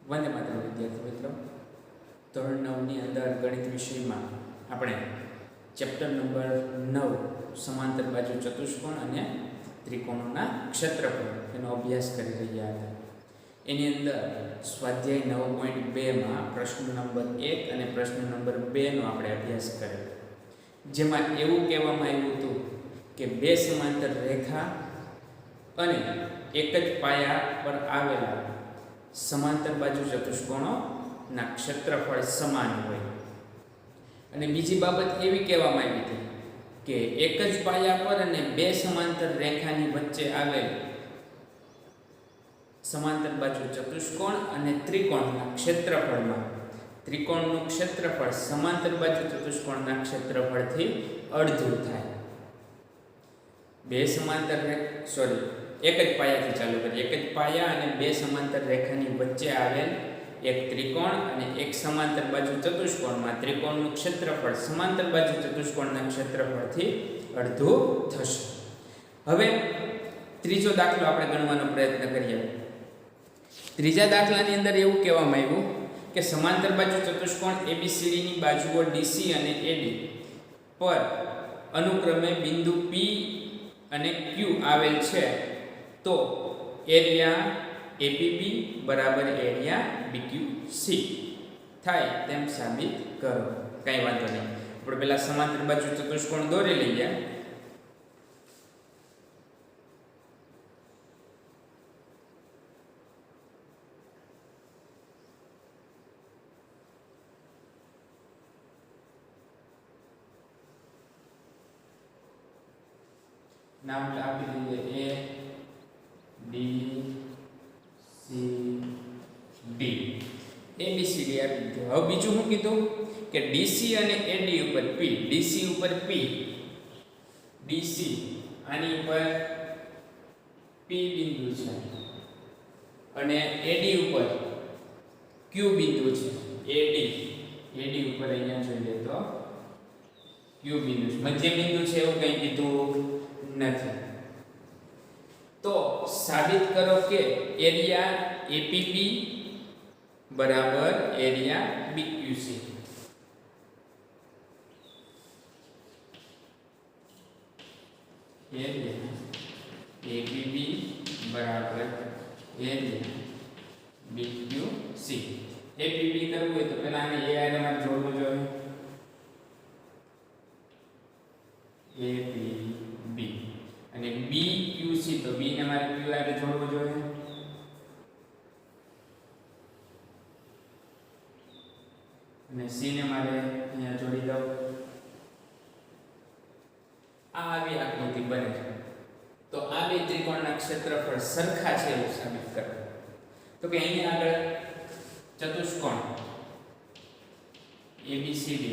વંદે માતરમ વિદ્યાર્થી મિત્રો, ધોરણ 9 ની અંદર ગણિત વિષયમાં આપણે ચેપ્ટર નંબર 9 સમાંતર બાજુ ચતુષ્કોણ અને ત્રિકોણોના ક્ષેત્રફળ એનો અભ્યાસ કરી રહ્યા હતા. એની અંદર સ્વાધ્યાય 9.2 માં પ્રશ્ન નંબર 1 અને પ્રશ્ન નંબર 2 નો આપણે અભ્યાસ કર્યો, જેમાં એવું કહેવામાં આવ્યું હતું કે બે સમાંતર રેખા અને એક જ પાયા પર આવેલા સમાંતર બાજુ ચતુષ્કોણોના ક્ષેત્રફળ સમાન હોય. અને બીજી બાબત એવી કહેવામાં આવી હતી કે એક જ પાયા પર અને બે સમાંતર રેખાની વચ્ચે આવેલ સમાંતર બાજુ ચતુષ્કોણ અને ત્રિકોણના ક્ષેત્રફળમાં ત્રિકોણનું ક્ષેત્રફળ સમાંતર બાજુ ચતુષ્કોણના ક્ષેત્રફળથી અડધું થાય. બે સમાંતર એક જ પાયાથી ચાલુ કરીએ. એક જ પાયા અને બે સમાંતર રેખાની વચ્ચે આવેલ એક ત્રિકોણ અને એક સમાંતર બાજુ ચતુષ્કોણમાં ત્રિકોણનું ક્ષેત્રફળ સમાંતર બાજુ ચતુષ્કોણના ક્ષેત્રફળથી અડધું થશે. હવે ત્રીજો દાખલો આપણે ગણવાનો પ્રયત્ન કરીએ. ત્રીજા દાખલાની અંદર એવું કહેવામાં આવ્યું કે સમાંતર બાજુ ચતુષ્કોણ ABCD ની બાજુઓ DC અને AD પર અનુક્રમે બિંદુ P અને Q આવેલ છે, તો એરિયા APB બરાબર એરિયા BQC થાય તેમ સાબિત કરો. કાંઈ વાંધો નહીં, આપણે પહેલા સમાંતર બાજુ ચતુષ્કોણ દોરી લઈએ. નામ આપી દઈએ A D C D. ABCD આપી દીધું. હવે બીજું શું કીધું કે DC અને AD ઉપર P, DC ઉપર P, DC આની ઉપર P બિંદુ છે અને AD ઉપર Q બિંદુ છે. AD ઉપર અહીંયા જોઈએ તો Q બિંદુ છે. મધ્ય બિંદુ છે એવું કંઈ કીધું નથી. તો સાબિત કરો કે એરિયા APB બરાબર એરિયા BQC. એરિયા APB બરાબર એરિયા BQC. APB કરવું હોય તો પહેલા આને A આને માં જોડવું જોઈએ. APB અને BQC તો B ને મારે Q આને જોડવું જોઈએ. અને C ને મારે અહીંયા જોડી દઉં. આ આવી આકૃતિ બને છે. તો આ બે ત્રિકોણના ક્ષેત્રફળ સરખા છે એવું સાબિત કરો. તો કે અહીંયા આગળ ચતુષ્કોણ ABCD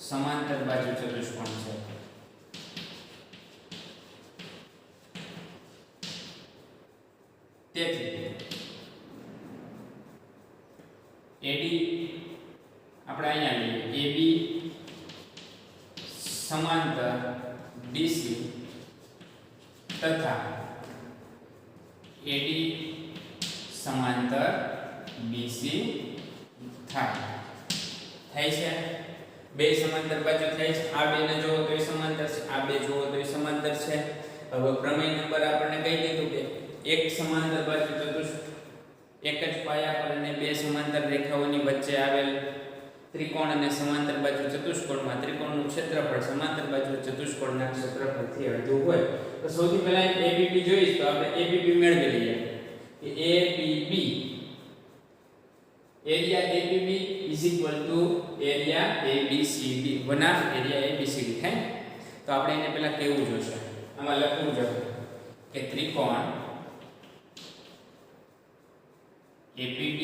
સમાંતર બાજુ ચતુષ્કોણ છે. તેથી AD આપણે અહીંયા લઈએ. AB સમાંતર DC તથા AD સમાંતર BC થાય છે. બે સમાંતર બાજુ થાય છે. આ બે ને જોવો તો એ સમાંતર છે, આ બે જોવો તો એ સમાંતર છે. હવે પ્રમેય નંબર આપણને કહી દીધું કે એક સમાંતર બાજુ એક જ પાયા પર અને બે સમાંતર રેખાઓની વચ્ચે આવેલ ત્રિકોણ અને સમાંતર બાજુ ચતુષ્કોણમાં ત્રિકોણનું ક્ષેત્રફળ સમાંતર બાજુ ચતુષ્કોણના ક્ષેત્રફળથી અડધું હોય. તો સૌથી પહેલા ABB જોઈએ તો આપણે ABB મેળવી લઈએ. કે ABB area ABB area ABCD બનાવ એરિયા ABCD થાય. તો આપણે એને પહેલા કેવું જોશે, આમાં લખવું જોઈએ કે ત્રિકોણ APB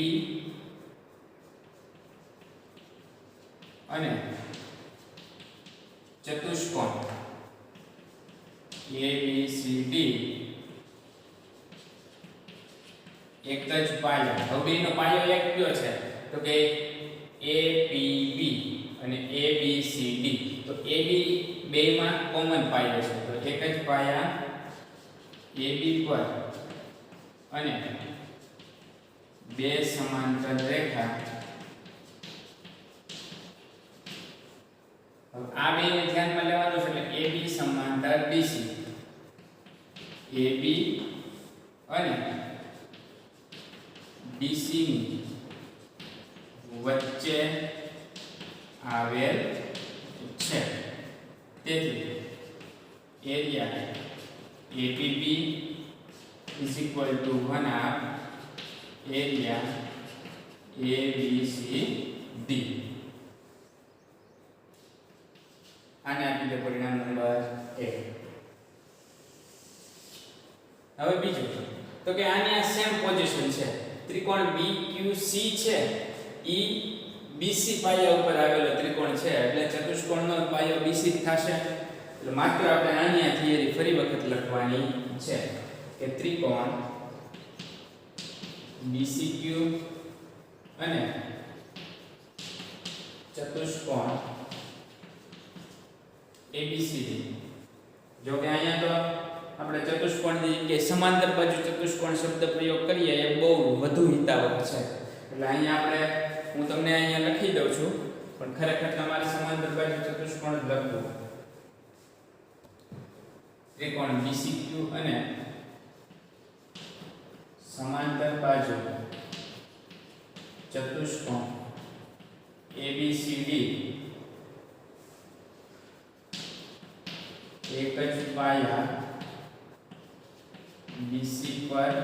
અને ચતુષ્કોણ ABCD એક જ પાયા. હવે બેનો પાયો એક કયો છે તો કે APB અને ABCD. તો AB બેમાં કોમન પાયો છે, તો એક જ પાયા AB પર અને બે સમાંતર રેખા આ બેને ધ્યાનમાં લેવાનું છે એટલે AB સમાંતર BC AB અને BC ની વચ્ચે આવેલ છે તેથી area APB is equal to 1/2 area ABCD આને આપી દે પરિણામ નંબર 1. હવે બીજું તો કે આની આ સેમ પોઝિશન છે ત્રિકોણ BQC છે ઈ BC પાયા ઉપર આવેલો ત્રિકોણ છે એટલે ચતુષ્કોણનો પાયો BC જ થશે એટલે માત્ર આપણે આની આ થિયરી ફરી વખત લખવાની છે કે ત્રિકોણ BCQ અને ચતુષ્કોણ ABCD જો કે અહીંયા તો આપણે ચતુષ્કોણની કે સમાંતર બાજુ ચતુષ્કોણ શબ્દ પ્રયોગ કરીએ એ બહુ વધુ હિતાવહ છે એટલે અહીંયા આપણે હું તમને અહીંયા લખી દઉં છું પણ ખરેખર તમારે સમાંતર બાજુ ચતુષ્કોણ જ લખવું ત્રિકોણ BCQ અને સમાંતર બાજુ ચતુષ્કોણ ABCD એક જ પાયા BC પર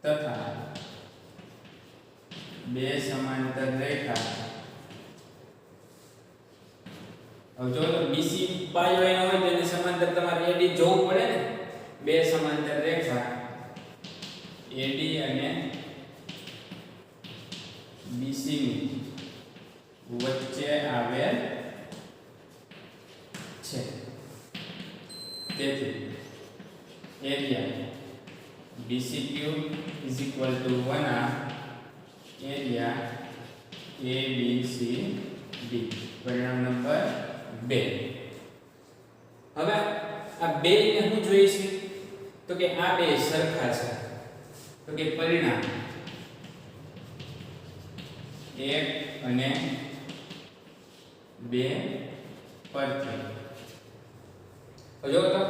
તથા બે સમાંતર રેખા હવે જો તો BC પાયો એનો હોય તો એને સમાંતર તમારે AD જોવું પડે ને બે સમાંતર રેખા AD અને BC ની વચ્ચે આવેલ છે તેથી area BCQ is equal to 1/2 area ABCD પરિણામ નંબર 2. હવે આ બે ને શું જોઈએ છે તો કે આ બે સરખા છે તો કે પરિણામ 1 અને 2 પરથી જો તો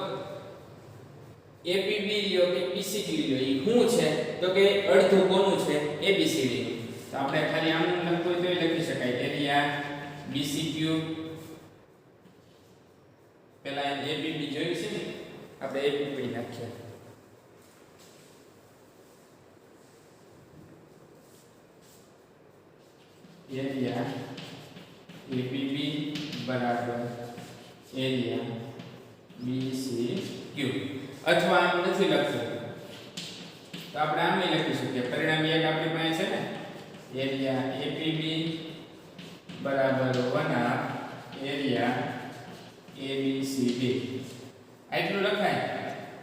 APB લ્યો કે BCD લ્યો ઈ શું છે તો કે અડધું કોનું છે ABCD તો આપણે ખાલી આમ લખવું હોય તો લખી શકાય એરિયા BCQ પહેલા APB જોયું છે ને આપણે APB નાખીએ એરિયા APB બરાબર એરિયા BCQ અથવા આમ નથી લખવું તો આપણે આમ લખી શકીએ પરિણામ એક આપણી પાસે છે ને એરિયા APB બરાબર 1/2 એરિયા ABCD આટલું લખાય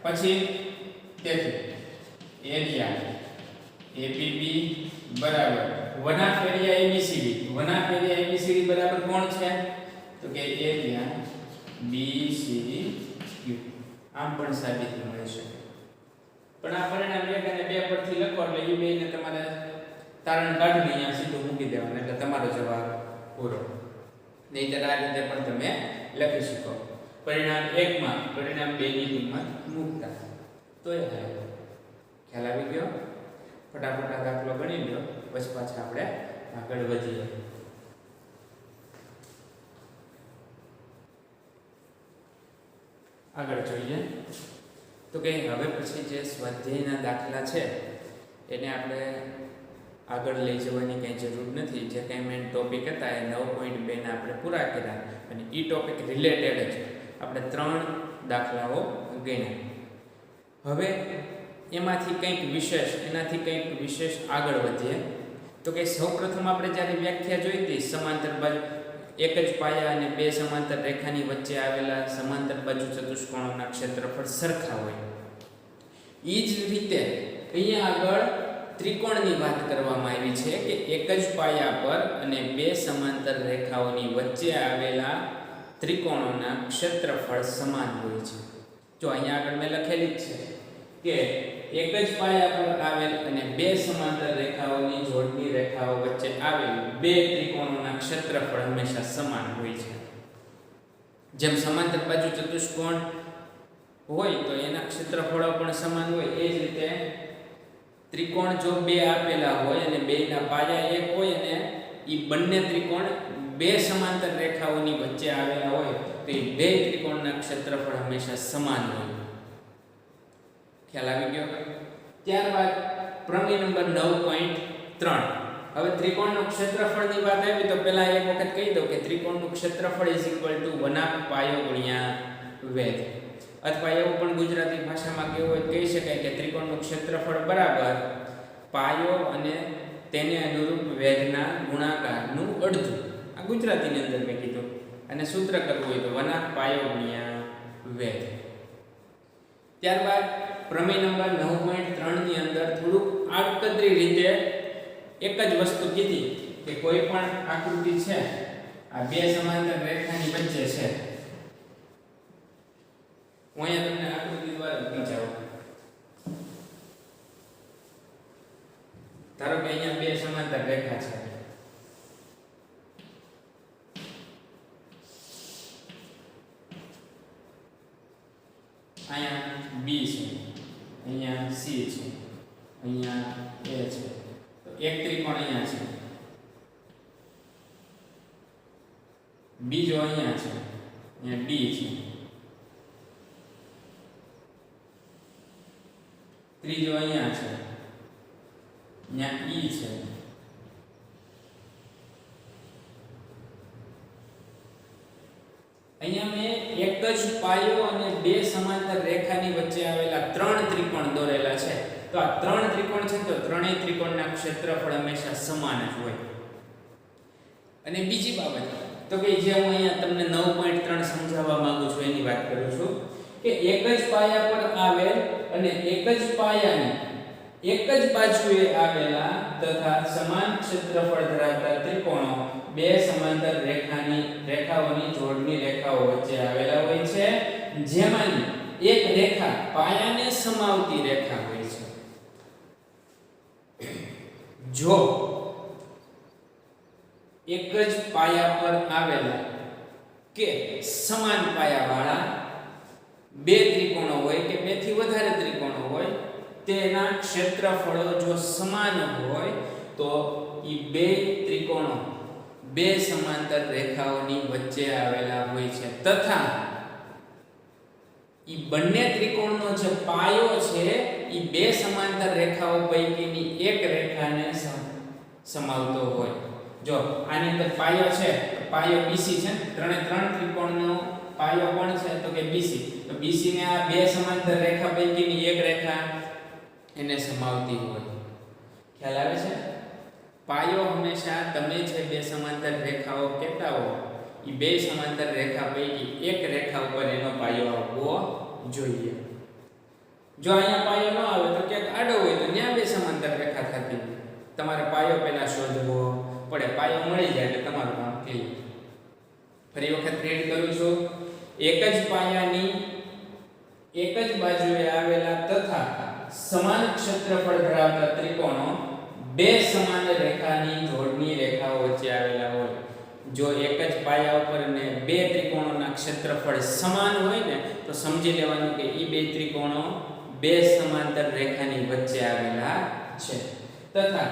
પછી તેથી એરિયા APB બરાબર 1/2 એરિયા ABCD 1/2 એરિયા ABCD બરાબર કોણ છે તો કે એરિયા BCQ આમ પણ સાબિતી મળી શકે પણ આ પરિણામ 1 અને 2 પરથી લખો એટલે એ બેને તમારે તારણ કાઢીને અહીંયા સીધું મૂકી દેવાનું એટલે તમારો જવાબ પૂરો નહીંતર આ રીતે પણ તમે લખી શકો પરિણામ 1 માં પરિણામ 2 ની કિંમત મૂકતા તો એ થાય ખ્યાલ આવી ગયો ફટાફટ આ દાખલો ગણી લો પછી પાછા આપણે આગળ વધીએ આગળ જોઈએ તો કે હવે પછી જે સ્વાધ્યાયના દાખલા છે એને આપણે આગળ લઈ જવાની કંઈ જરૂર નથી જે કંઈ મેઇન ટોપિક હતા એ 9.2 ના આપણે પૂરા કર્યા અને ઈ ટોપિક રિલેટેડ જ આપણે 3 દાખલાઓ ગણ્યા હવે એમાંથી કંઈક વિશેષ આગળ વધીએ તો કે સૌપ્રથમ આપણે જ્યારે વ્યાખ્યા જોઈ હતી સમાંતર બાજુ એક જ પાયા અને બે સમાંતર રેખાની વચ્ચે આવેલા સમાંતર બાજુ ચતુષ્કોણોના ક્ષેત્રફળ સરખા હોય એ જ રીતે અહીંયા આગળ ત્રિકોણની વાત કરવામાં આવી છે કે એક જ પાયા પર અને બે સમાંતર રેખાઓની વચ્ચે આવેલા ત્રિકોણોના ક્ષેત્રફળ સમાન હોય છે જો અહીંયા આગળ મેં લખેલી જ છે કે એક જ પાયા પર આવેલ અને બે સમાંતર રેખાઓની જોડની રેખાઓ વચ્ચે આવેલ બે ત્રિકોણોના ક્ષેત્રફળ હંમેશા સમાન હોય છે. જેમ સમાંતર બાજુ ચતુષ્કોણ હોય તો એના ક્ષેત્રફળો પણ સમાન હોય, એ જ રીતે ત્રિકોણ જો બે આપેલા હોય અને બેના પાયા એક હોય અને એ બંને ત્રિકોણ બે સમાંતર રેખાઓની વચ્ચે આવેલા હોય તો એ બે ત્રિકોણના ક્ષેત્રફળ હંમેશા સમાન હોય. ખ્યાલ આવી ગયો? ત્યારબાદ પ્રમેય નંબર 9.3. હવે ત્રિકોણનું ક્ષેત્રફળની વાત આવી તો પહેલા એક વખત કહી દઉં કે ત્રિકોણનું ક્ષેત્રફળ = પાયો ગુણ્યા વેધ. અથવા એવું પણ ગુજરાતી ભાષામાં કેવું હોય કહી શકાય કે ત્રિકોણનું ક્ષેત્રફળ બરાબર પાયો અને તેને અનુરૂપ વેધના ગુણાકારનું અડધું. આ ગુજરાતીની અંદર મેં કીધું. અને સૂત્ર કરવું હોય તો પાયો ગુણ્યા વેધ. ત્યારબાદ પ્રમેય નંબર 9.3 ની અંદર થોડુંક આડકતરી રીતે એક જ વસ્તુ કીધી કે કોઈ પણ આકૃતિ છે આ બે સમાંતર રેખાની વચ્ચે છે. હું અહીંયા તમને આકૃતિ દ્વારા સમજાવું. ધારો કે અહીંયા બે સમાંતર રેખા છે. અહીંયા B છે, અહીંયા C છે, અહીંયા A છે. તો એક ત્રિકોણ અહીંયા છે, બીજો અહીંયા છે, અહીંયા B છે, ત્રીજો અહીંયા છે, અહીંયા E છે, અહીંયા મેં એક જ પાયો અને બે સમાંતર રેખાની વચ્ચે આવેલા ત્રણ ત્રિકોણ દોરેલા છે. તો આ ત્રણ ત્રિકોણ છે તો ત્રણેય ત્રિકોણના ક્ષેત્રફળ હંમેશા સમાન જ હોય. અને બીજી બાબત તો કે જે હું અહીંયા તમને 9.3 સમજાવવા માંગુ છું એની વાત કરું છું કે એક જ પાયા પર આવેલ અને એક જ પાયાની એક જ બાજુએ આવેલા તથા સમાન ક્ષેત્રફળ ધરાવતા ત્રિકોણો બે સમાંતર રેખાઓની જોડની રેખાઓ વચ્ચે આવેલા હોય છે, જેમાંની એક રેખા પાયાને સમાવતી રેખા હોય છે. જો એક જ પાયા પર આવેલા કે સમાન પાયાવાળા બે ત્રિકોણો હોય કે બે થી વધારે ત્રિકોણો હોય તેના ક્ષેત્રફળો જો સમાન હોય તો એ બે ત્રિકોણો બે સમાંતર રેખાઓની વચ્ચે આવેલા હોય છે તથા ઈ બંને ત્રિકોણનો જે પાયો છે ઈ બે સમાંતર રેખાઓ પૈકીની એક રેખાને સમાવતો હોય. જો આની અંદર પાયો છે તો પાયો BC છે, ત્રણ ત્રિકોણનો પાયો કોણ છે તો કે BC. તો BC ને આ બે સમાંતર રેખા પૈકીની એક રેખા એને સમાવતી હોય. ખ્યાલ આવે છે? પાયો હંમેશા તમે જે બે સમાંતર રેખાઓ કહેતા હો એ બે સમાંતર રેખા પૈકી એક રેખા ઉપર એનો પાયો આવવો જોઈએ. જો અહીંયા પાયો ન આવે તો ક્યાંક આડો હોય તો ત્યાં બે સમાંતર રેખા થતી. તમારે પાયો પહેલા શોધવો પડે. પાયો મળી જાય એટલે તમારું કામ થઈ. ફરી વખત રીડ કરું છું. એક જ પાયાની એક જ બાજુએ આવેલા તથા સમાન ક્ષેત્રફળ ધરાવતા ત્રિકોણો બે સમાન રેખાની જોડની રેખાઓ વચ્ચે આવેલા હોય. જો એક જ પાયા ઉપર ને બે ત્રિકોણોના ક્ષેત્રફળ સમાન હોય ને તો સમજી લેવાનું કે એ બે ત્રિકોણો બે સમાંતર રેખાની વચ્ચે આવેલા છે તથા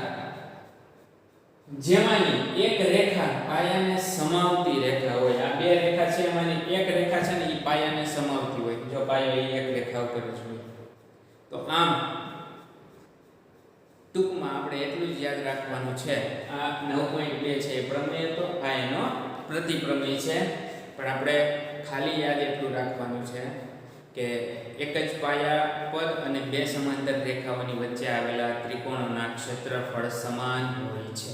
જેમાંની એક રેખા પાયાને સમાવતી રેખા હોય. આ બે રેખા છે એમાંની એક રેખા છે ને એ પાયાને સમાવતી હોય. જો પાયો એ એક રેખા ઉપર જ હોય. તો આમ ટૂંકમાં આપણે એટલું જ યાદ રાખવાનું છે. આ 9.2 છે એ પ્રમેય હતો, આ એનો પ્રતિપ્રમેય છે. પણ આપણે ખાલી યાદ એટલું રાખવાનું છે કે એક જ પાયા પર અને બે સમાંતર રેખાઓની વચ્ચે આવેલા ત્રિકોણોના ક્ષેત્રફળ સમાન હોય છે.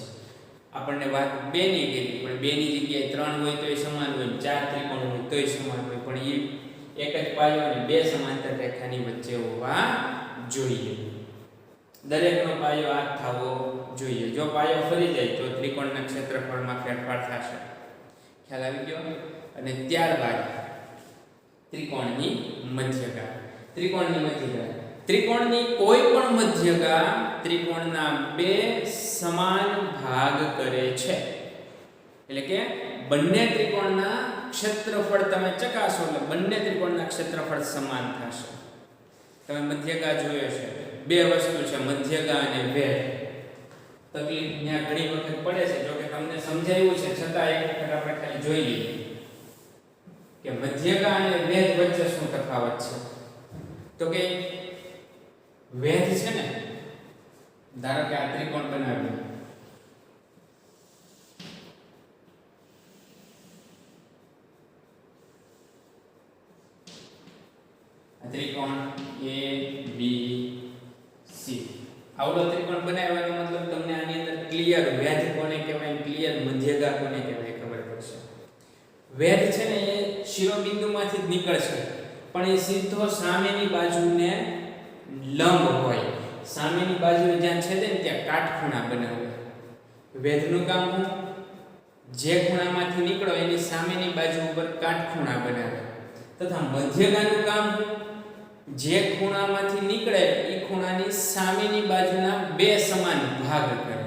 આપણને વાત 2 ની કીધી પણ 2 ની જગ્યાએ 3 હોય તોય સમાન હોય, 4 ત્રિકોણ હોય તોય સમાન હોય, પણ એ એક જ પાયો અને બે સમાંતર રેખાની વચ્ચે હોવા જોઈએ. દરેકનો પાયો આ થવો જોઈએ. જો પાયો ફરી જાય તો ત્રિકોણના ક્ષેત્રફળમાં ફેરફાર થશે. ખ્યાલ આવી ગયો? અને ત્યારબાદ ત્રિકોણની મધ્યગા. ત્રિકોણની મધ્યગા ત્રિકોણની કોઈ પણ મધ્યગા ત્રિકોણના બે સમાન ભાગ કરે છે. એટલે કે બંને ત્રિકોણના ક્ષેત્રફળ તમે ચકાસો એટલે બંને ત્રિકોણના ક્ષેત્રફળ સમાન થશે. તમે મધ્યગા જોયો છે, બે વસ્તુ છે મધ્યગા અને વેધ. તકલીફ ત્યાં ઘણી વખત પડે છે, જો કે તમને સમજાયું છે છતાં એક વખત આપણે ખાલી જોઈ લઈએ કે મધ્યગા અને વેધ વચ્ચે શું તફાવત છે. તો કે વેધ છે ને, ધારો કે આ ત્રિકોણ બનાવ્યું, આ ત્રિકોણ A B C, આવડો ત્રિકોણ બનાવવાનો મતલબ તમને આની અંદર ક્લિયર વેધ કોને કહેવાય, ક્લિયર મધ્યગા કોને કહેવાય ખબર પડશે. વેધ છે ને એ શિરોબિંદુમાંથી જ નીકળશે, પણ એ સીધો સામેની બાજુને લંબ હોય, સામેની બાજુએ જ્યાં છેદે ને ત્યાં કાટખૂણા બનાવે. વેધનું કામ શું? જે ખૂણામાંથી નીકળો એની સામેની બાજુ ઉપર કાટખૂણા બનાવે. તથા મધ્યગાનું કામ જે ખૂણામાંથી નીકળે એ ખૂણાની સામેની બાજુના બે સમાન ભાગ કરે.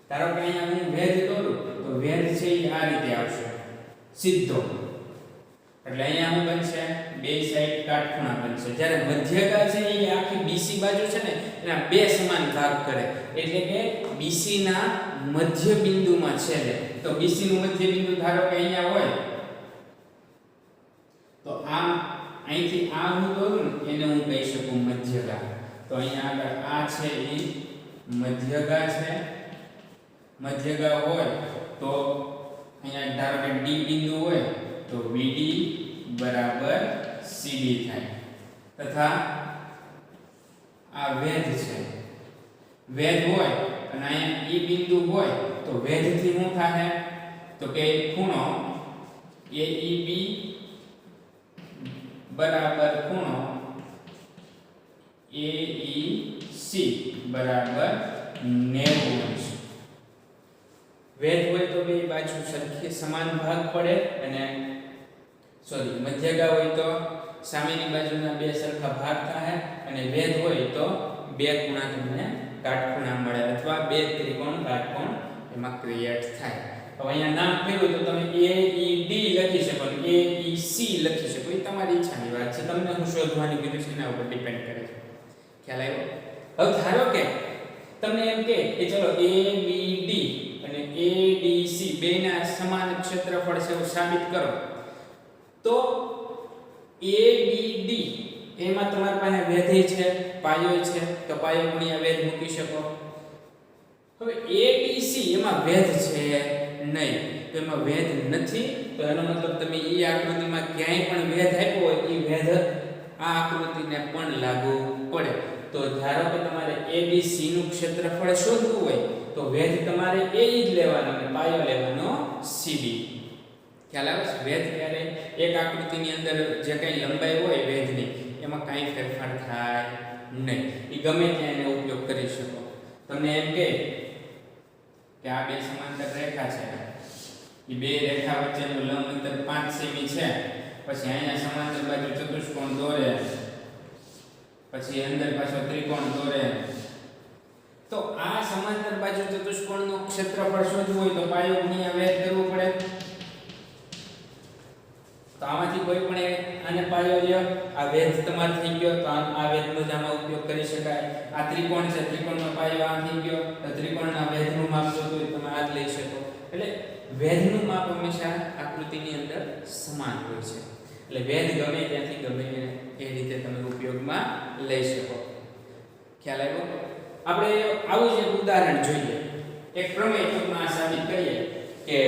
ધારો કે અહીંયા હું વેધ દોરું તો વેધ છે એ આ રીતે આવશે સીધો, એટલે અહીંયા શું બનશે? બે સાઈડ કાટખૂણા બનશે. જ્યારે મધ્યગા છે એ આખી બીસી બાજુ છે ને એના બે સમાન ભાગ કરે, એટલે કે બીસી ના મધ્ય બિંદુમાં છેદે. તો બીસી નું મધ્ય બિંદુ ધારો કે અહીંયા હોય તો આમ અહીંથી આ હું દોરું ને એને હું કહી શકું મધ્યગા. તો અહીંયા આગળ આ છે એ મધ્યગા છે. મધ્યગા હોય તો અહીંયા ધારો કે D બિંદુ હોય તો VD બરાબર CD થાય. તથા આ વેધ છે, વેધ હોય અને અહીંયા E બિંદુ હોય તો વેધ થી શું થાય? તો કે ખૂણો AEB બરાબર ખૂણો AEC બરાબર 90 અંશ. વેધ હોય તો બે બાજુ સરખી સમાન ભાગ પડે, અને મધ્યગા હોય તો સામેની બાજુના બે સરખા ભાગ થાય, અને વેધ હોય તો બે ખૂણા તમને કાટખૂણા મળે અથવા બે ત્રિકોણ કાટકોણ એમાં ક્રિએટ થાય. હવે અહીંયા નામ ફેરવું તો તમે AED લખી શકો, AEC લખી શકો, એ તમારી ઈચ્છાની વાત છે. તમને હું શોધવાની કીધું છે એના ઉપર ડિપેન્ડ કરે છે. ખ્યાલ આવ્યો? હવે ધારો કે તમને એમ કે ચલો ABD અને ADC બેના સમાન ક્ષેત્રફળ છે એવું સાબિત કરો. તો ABD એમાં તમારી પાસે વેધ છે, પાયો છે, તો પાયો ગુણ્યા વેધ મૂકી શકો. હવે ADC એમાં વેધ છે નહીં, તો એમાં વેધ નથી, તો એનો મતલબ તમે એ આકૃતિમાં ક્યાંય પણ વેધ આપ્યો હોય એ વેધ આ આકૃતિને પણ લાગુ પડે. તો ધારો કે તમારે ABC નું ક્ષેત્રફળ શોધવું હોય તો વેધ તમારે A જ લેવાનો અને પાયો લેવાનો CB. ખ્યાલ આવે છે? વેધ ક્યારે એક આકૃતિની અંદર જે કંઈ લંબાઈ હોય વેધની એમાં કાંઈ ફેરફાર થાય નહીં, એ ગમે ત્યાં એનો ઉપયોગ કરી શકો. તમને એમ કે આ બે સમાંતર રેખા છે, એ બે રેખા વચ્ચેનું લંબ અંતર 5 સેમી છે, પછી અહીંયા સમાંતર બાજુ ચતુષ્કોણ દોરે, પછી અંદર પાછો ત્રિકોણ દોરે, તો આ સમાંતર બાજુ ચતુષ્કોણનું ક્ષેત્રફળ શોધવું હોય તો પાયો ગુણ્યા વેધ કરવું પડે. તો આમાંથી કોઈ પણ આને પાયો લ્યો, આ વેધ તમારે થઈ ગયો તો આ વેધનો જ આમાં ઉપયોગ કરી શકાય. આ ત્રિકોણ છે, ત્રિકોણનો પાયો આ થઈ ગયો તો ત્રિકોણના વેધનું માપ શોધવું હોય તમે આ જ લઈ શકો. એટલે વેધનું માપ હંમેશા આકૃતિની અંદર સમાન હોય છે, એટલે વેધ ગમે ત્યાંથી ગમે એ રીતે તમે ઉપયોગમાં લઈ શકો. ખ્યાલ આવ્યો? આપણે આવું જ એક ઉદાહરણ જોઈએ, એક પ્રમેય ટૂંકમાં સાબિત કરીએ કે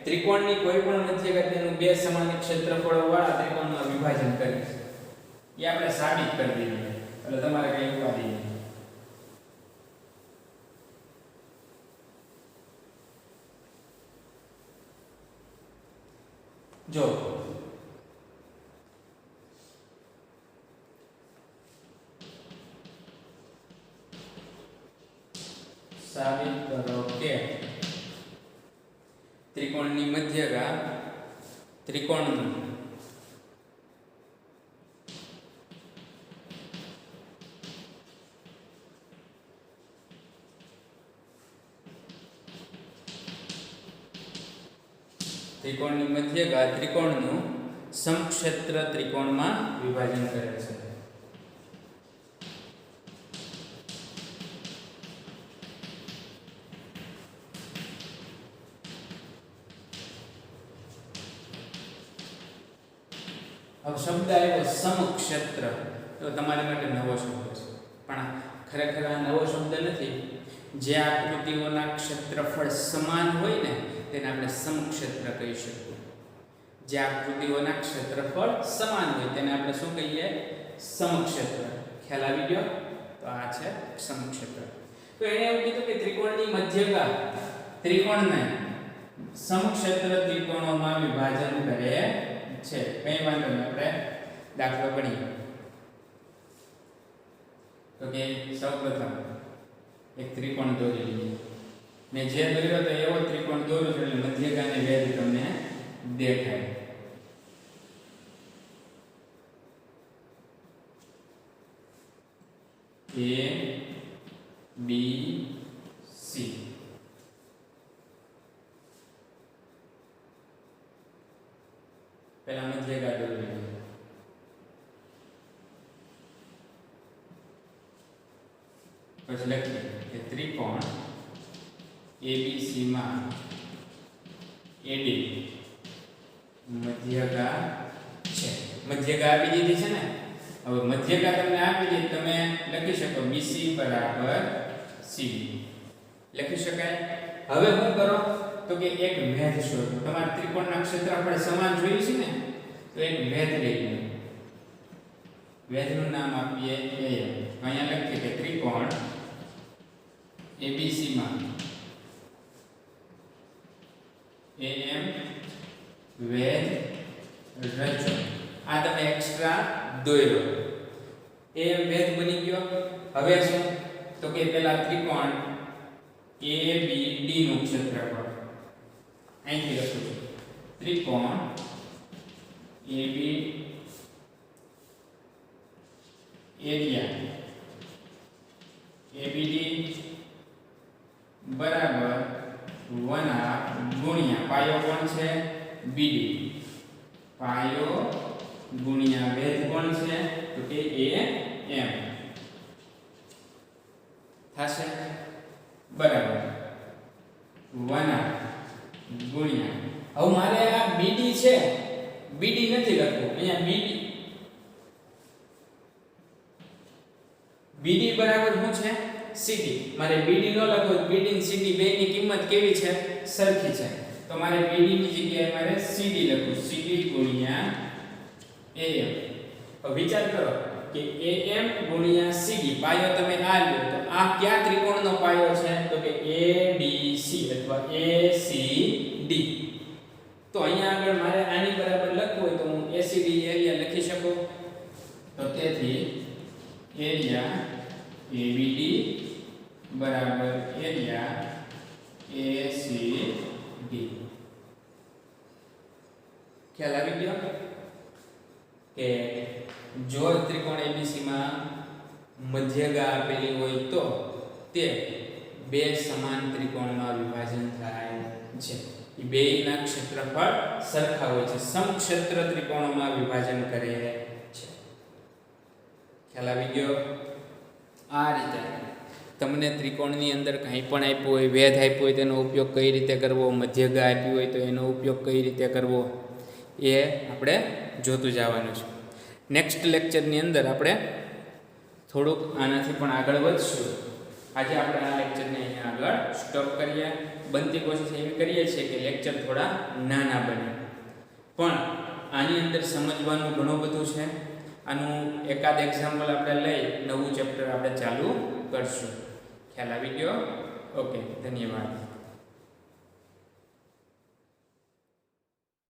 ત્રિકોણની કોઈ પણ મધ્યગા તેનું બે સમાન ક્ષેત્રફળો વાળા ત્રિકોણમાં વિભાજન કરે છે. એ આપણે સાબિત કરી દઈએ, એટલે તમારે કઈ ઉપાધિ નહીં. જો સાબિત કરો કે ત્રિકોણની મધ્યગા ત્રિકોણનું ત્રિકોણની મધ્યગા ત્રિકોણનું સમક્ષેત્ર ત્રિકોણમાં વિભાજન કરે છે. હવે શબ્દ આવ્યો સમક્ષેત્ર, તો તમારા માટે નવો શબ્દ છે, પણ ખરેખર આ નવો શબ્દ નથી. જે આકૃતિઓના ક્ષેત્રફળ સમાન હોય ને તેને આપણે સમક્ષેત્ર કહી શકીએ. જે આકૃતિઓના ક્ષેત્રફળ સમાન હોય તેને આપણે શું કહીએ? સમક્ષેત્ર. ખ્યાલ આવી ગયો? તો આ છે સમક્ષેત્ર. તો એને એવું કીધું કે ત્રિકોણની મધ્યગા ત્રિકોણને સમક્ષેત્ર ત્રિકોણોમાં વિભાજન કરે છે. કઈ વાંધો નહીં, આપણે દાખલો ગણીએ. તો કે સૌપ્રથમ એક ત્રિકોણ દોરી લઈએ. મેં જે દોર્યો તો એવો ત્રિકોણ દોર્યો એટલે મધ્યગાની વેધ તમને દેખાય. A B C. પહેલા મધ્યગા દોરી લઈએ. પછી લખીએ કે ત્રિકોણ ABC માં AD મધ્યગા છે. મધ્યગા આપી દીધી છે ને. હવે મધ્યગા તમને આપી દીધી, તમે લખી શકો BC બરાબર CD લખી શકાય. હવે શું કરો તો કે એક ભેદ શોધો. તમારે ત્રિકોણના ક્ષેત્રફળ સમાન જોયું છે ને, તો એક ભેદ લઈ લો. ભેદનું નામ આપીએ AM. અહીંયા લખીએ કે ત્રિકોણ ABC માં AM વેધ રચો. આ તમે એક્સ્ટ્રા દોર્યો. AM વેધ બની ગયો. હવે શું તો કે પેલા ત્રિકોણ ABD નું ક્ષેત્રફળ અહીંથી લખું છું. ત્રિકોણ AB એરિયા ABD બરાબર 1/2 ગુણ્યા પાયો કોણ છે? BD. પાયો ગુણ્યા વેધ કોણ છે? તો કે AM થશે બરાબર 1/2 ગુણ્યા. હવે મારે આ BD છે, BD નથી લખવું. અહીંયા BD બરાબર શું છે? CD. મારે BD નો લખો. BD અને CD બેની કિંમત કેવી છે? સરખી છે. તો મારે BD ની જગ્યાએ મારે CD લખવું. CD ગુણ્યા AM. હવે વિચાર કરો કે AM ગુણ્યા CD પાયો તમે આ લો તો આ કયા ત્રિકોણનો પાયો છે? તો કે ABC અથવા ACD. તો અહીંયા આગળ મારે આની બરાબર લખવું હોય તો હું ACD એરિયા લખી શકું. તો તેથી એરિયા ABD બરાબર એરિયા ACD. ખ્યાલ આવી ગયો કે જો ત્રિકોણ ABC માં મધ્યગા આપેલી હોય તો તે બે સમાન ત્રિકોણમાં વિભાજન થાય છે. એ બેયના ક્ષેત્રફળ સરખા હોય છે. સમક્ષેત્ર ત્રિકોણોમાં વિભાજન કરે છે. ખ્યાલ આવી ગયો? આ રીતે તમને ત્રિકોણની અંદર કંઈ પણ આપ્યું હોય, વેધ આપ્યું હોય તેનો ઉપયોગ કઈ રીતે કરવો, મધ્યગા આપ્યું હોય તો એનો ઉપયોગ કઈ રીતે કરવો એ આપણે જોતું જવાનું છે. નેક્સ્ટ લેક્ચરની અંદર આપણે થોડુંક આનાથી પણ આગળ વધશું. આજે આપણે આ લેક્ચરને અહીંયા આગળ સ્ટોપ કરીએ. બનતી કોશિશ એવી કરીએ છીએ કે લેક્ચર થોડા નાના બને, પણ આની અંદર સમજવાનું ઘણું બધું છે. આનું એકાદ એક્ઝામ્પલ આપણે લઈ નવું ચેપ્ટર આપણે ચાલુ કરશું. ખ્યાલ આવી ગયો? ઓકે, ધન્યવાદ.